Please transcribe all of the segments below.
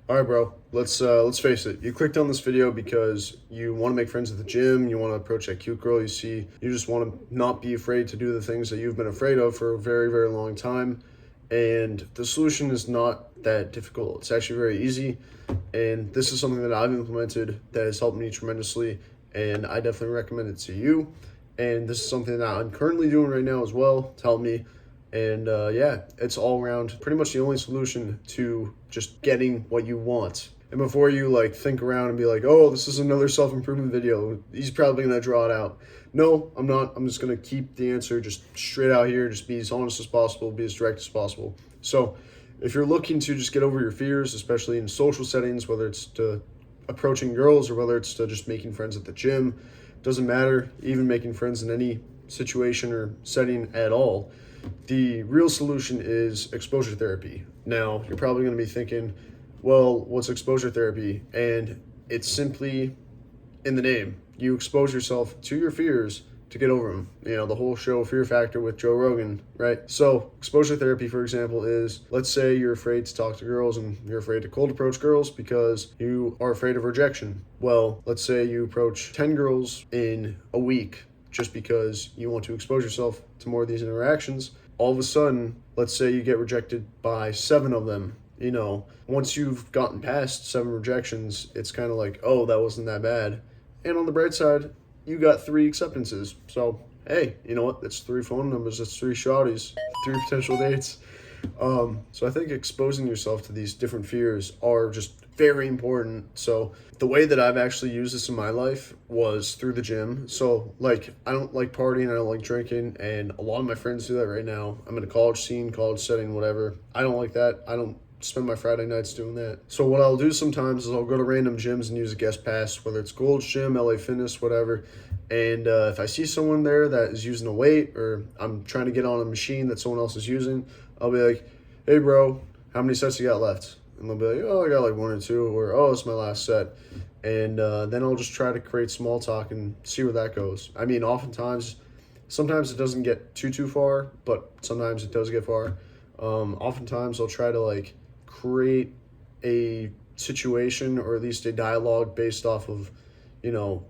All right, bro. Let's face it. You clicked on this video because you want to make friends at the gym. You want to approach that cute girl you see. You just want to not be afraid to do the things that you've been afraid of for a very, very long time. And the solution is not that difficult. It's actually very easy. And this is something that I've implemented that has helped me tremendously. And I definitely recommend it to you. And this is something that I'm currently doing right now as well to help me. And yeah, it's all around pretty much the only solution to just getting what you want. And before you like think around and be like, oh, this is another self-improvement video, he's probably gonna draw it out. No, I'm not. I'm just gonna keep the answer just straight out here, just be as honest as possible, be as direct as possible. So if you're looking to just get over your fears, especially in social settings, whether it's to approaching girls or whether it's to just making friends at the gym, doesn't matter, even making friends in any situation or setting at all, the real solution is exposure therapy. Now, you're probably going to be thinking, well, what's exposure therapy? And it's simply in the name. You expose yourself to your fears to get over them. You know, the whole show Fear Factor with Joe Rogan, right? So exposure therapy, for example, is, let's say you're afraid to talk to girls and you're afraid to cold approach girls because you are afraid of rejection. Well, let's say you approach 10 girls in a week just because you want to expose yourself to more of these interactions. All of a sudden, let's say you get rejected by 7 of them. You know, once you've gotten past 7 rejections, it's kind of like, oh, that wasn't that bad. And on the bright side, you got 3 acceptances. So, hey, you know what? That's 3 phone numbers. That's 3 shawties, 3 potential dates. So I think exposing yourself to these different fears are just very important. So the way that I've actually used this in my life was through the gym. So like, I don't like partying, I don't like drinking, and a lot of my friends do that right now. I'm in a college scene, college setting, whatever. I don't like that. I don't spend my Friday nights doing that. So what I'll do sometimes is I'll go to random gyms and use a guest pass, whether it's Gold's Gym, LA Fitness, whatever. And if I see someone there that is using a weight, or I'm trying to get on a machine that someone else is using, I'll be like, hey bro, how many sets you got left? And they'll be like, oh, I got like 1 or 2, or oh, it's my last set. And then I'll just try to create small talk and see where that goes. I mean, sometimes it doesn't get too far, but sometimes it does get far. Oftentimes I'll try to like create a situation or at least a dialogue based off of, you know,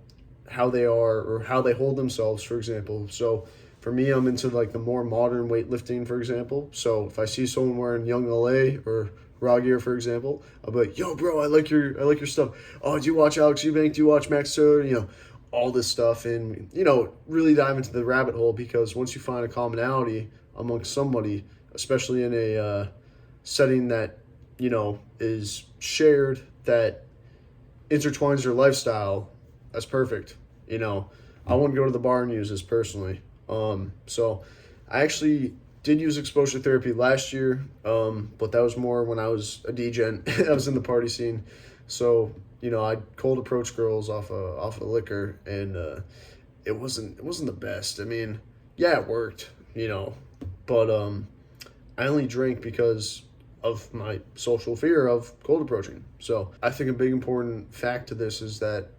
how they are or how they hold themselves, for example. So for me, I'm into like the more modern weightlifting, for example. So if I see someone wearing Young LA or Raw Gear, for example, I'll be like, yo, bro, I like your stuff. Oh, do you watch Alex Eubank? Do you watch Max Taylor? You know, all this stuff. And, you know, really dive into the rabbit hole, because once you find a commonality amongst somebody, especially in a setting that, you know, is shared, that intertwines your lifestyle, that's perfect. You know, I wouldn't go to the bar and use this personally. So I actually did use exposure therapy last year, but that was more when I was a D-gen. I was in the party scene. So, you know, I'd cold approach girls off of liquor, and it wasn't the best. I mean, yeah, it worked, you know, but I only drank because of my social fear of cold approaching. So I think a big important fact to this is that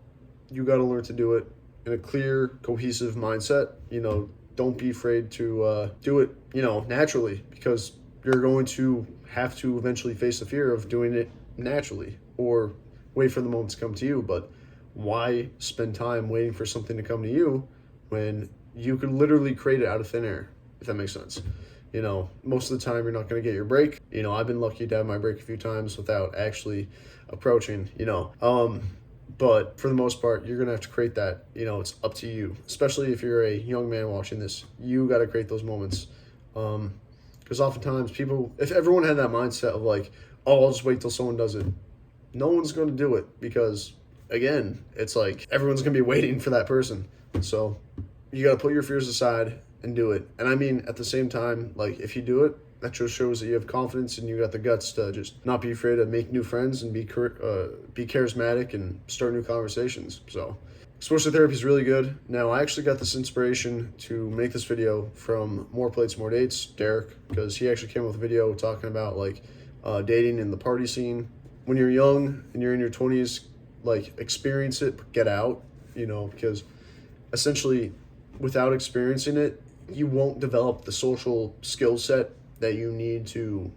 you got to learn to do it in a clear, cohesive mindset. You know, don't be afraid to do it, you know, naturally, because you're going to have to eventually face the fear of doing it naturally, or wait for the moment to come to you. But why spend time waiting for something to come to you when you could literally create it out of thin air, if that makes sense? You know, most of the time you're not going to get your break. You know, I've been lucky to have my break a few times without actually approaching, you know. But for the most part, you're going to have to create that. You know, it's up to you, especially if you're a young man watching this. You got to create those moments. Because oftentimes people, if everyone had that mindset of like, oh, I'll just wait till someone does it, no one's going to do it, because, again, it's like everyone's going to be waiting for that person. So you got to put your fears aside and do it. And I mean, at the same time, like, if you do it, that just shows that you have confidence and you got the guts to just not be afraid to make new friends and be charismatic and start new conversations. So exposure therapy is really good. Now, I actually got this inspiration to make this video from More Plates, More Dates, Derek, because he actually came up with a video talking about like dating in the party scene. When you're young and you're in your 20s, like, experience it, but get out, you know, because essentially without experiencing it, you won't develop the social skill set that you need to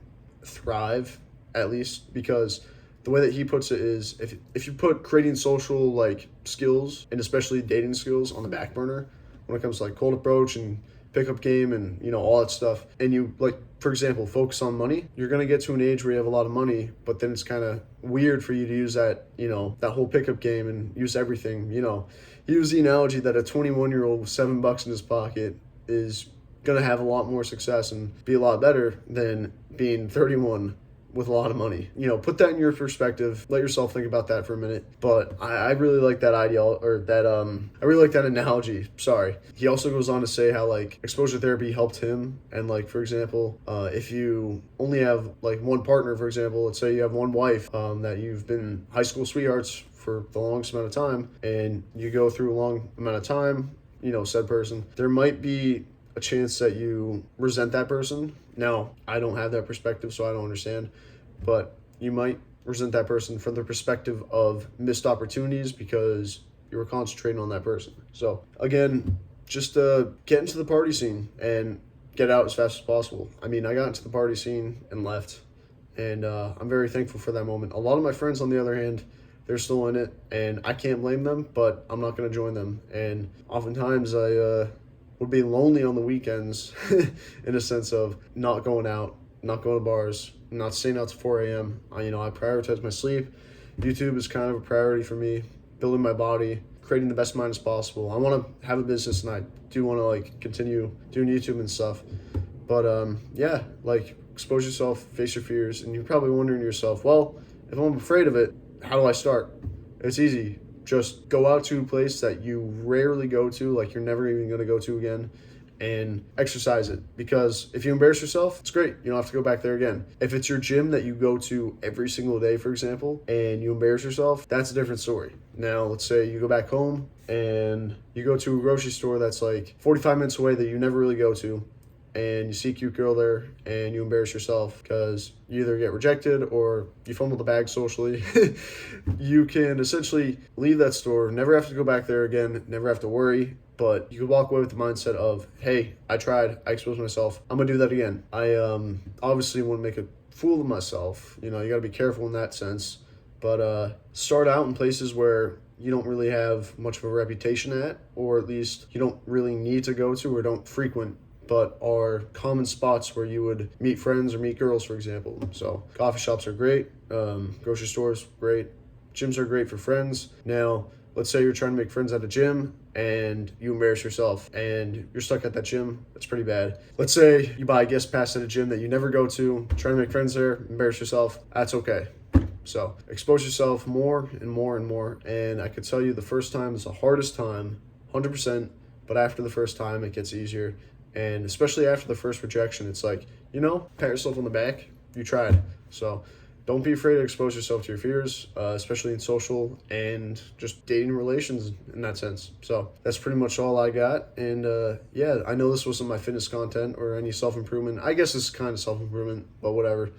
thrive, at least, because the way that he puts it is, if you put creating social like skills, and especially dating skills, on the back burner when it comes to like cold approach and pickup game and all that stuff, and you, like, for example, focus on money, you're going to get to an age where you have a lot of money, but then it's kind of weird for you to use that, that whole pickup game and use everything. He used the analogy that a 21-year-old with $7 in his pocket is going to have a lot more success and be a lot better than being 31 with a lot of money. Put that in your perspective. Let yourself think about that for a minute. But I really like that I really like that analogy. Sorry. He also goes on to say how like exposure therapy helped him. And like, for example, if you only have like one partner, for example, let's say you have one wife that you've been high school sweethearts for the longest amount of time, and you go through a long amount of time, said person, there might be a chance that you resent that person. Now, I don't have that perspective, so I don't understand, but you might resent that person from the perspective of missed opportunities because you were concentrating on that person. So again, just get into the party scene and get out as fast as possible. I mean, I got into the party scene and left, and I'm very thankful for that moment. A lot of my friends, on the other hand, they're still in it, and I can't blame them, but I'm not going to join them. And oftentimes I would be lonely on the weekends in a sense of not going out, not going to bars, not staying out to 4 a.m. I prioritize my sleep. YouTube is kind of a priority for me, building my body, creating the best mind as possible. I want to have a business, and I do want to like continue doing YouTube and stuff. But yeah, like, expose yourself, face your fears. And you're probably wondering to yourself, well, if I'm afraid of it, how do I start? It's easy. Just go out to a place that you rarely go to, like you're never even going to go to again, and exercise it. Because if you embarrass yourself, it's great. You don't have to go back there again. If it's your gym that you go to every single day, for example, and you embarrass yourself, that's a different story. Now, let's say you go back home and you go to a grocery store that's like 45 minutes away that you never really go to, and you see a cute girl there and you embarrass yourself because you either get rejected or you fumble the bag socially. You can essentially leave that store, never have to go back there again, never have to worry, but you can walk away with the mindset of, hey, I tried, I exposed myself, I'm gonna do that again. I obviously want to make a fool of myself. You gotta be careful in that sense, but start out in places where you don't really have much of a reputation at, or at least you don't really need to go to or don't frequent, but are common spots where you would meet friends or meet girls, for example. So coffee shops are great, grocery stores, great. Gyms are great for friends. Now, let's say you're trying to make friends at a gym and you embarrass yourself and you're stuck at that gym. That's pretty bad. Let's say you buy a guest pass at a gym that you never go to, try to make friends there, embarrass yourself. That's okay. So expose yourself more and more and more. And I could tell you the first time is the hardest time, 100%, but after the first time, it gets easier. And especially after the first rejection, it's like, pat yourself on the back. You tried. So don't be afraid to expose yourself to your fears, especially in social and just dating relations in that sense. So that's pretty much all I got. And yeah, I know this wasn't my fitness content or any self-improvement. I guess it's kind of self-improvement, but whatever.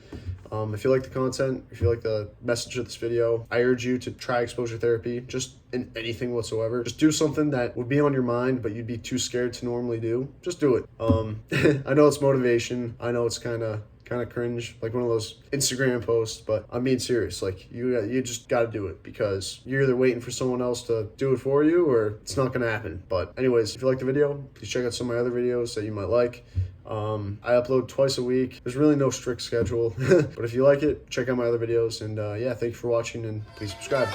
If you like the content, if you like the message of this video, I urge you to try exposure therapy, just in anything whatsoever. Just do something that would be on your mind, but you'd be too scared to normally do. Just do it. I know it's motivation. I know it's kind of cringe, like one of those Instagram posts, but I'm being serious. Like, you just got to do it, because you're either waiting for someone else to do it for you or it's not going to happen. But anyways, if you like the video, please check out some of my other videos that you might like. I upload twice a week. There's really no strict schedule, but if you like it, check out my other videos. And yeah, thank you for watching, and please subscribe.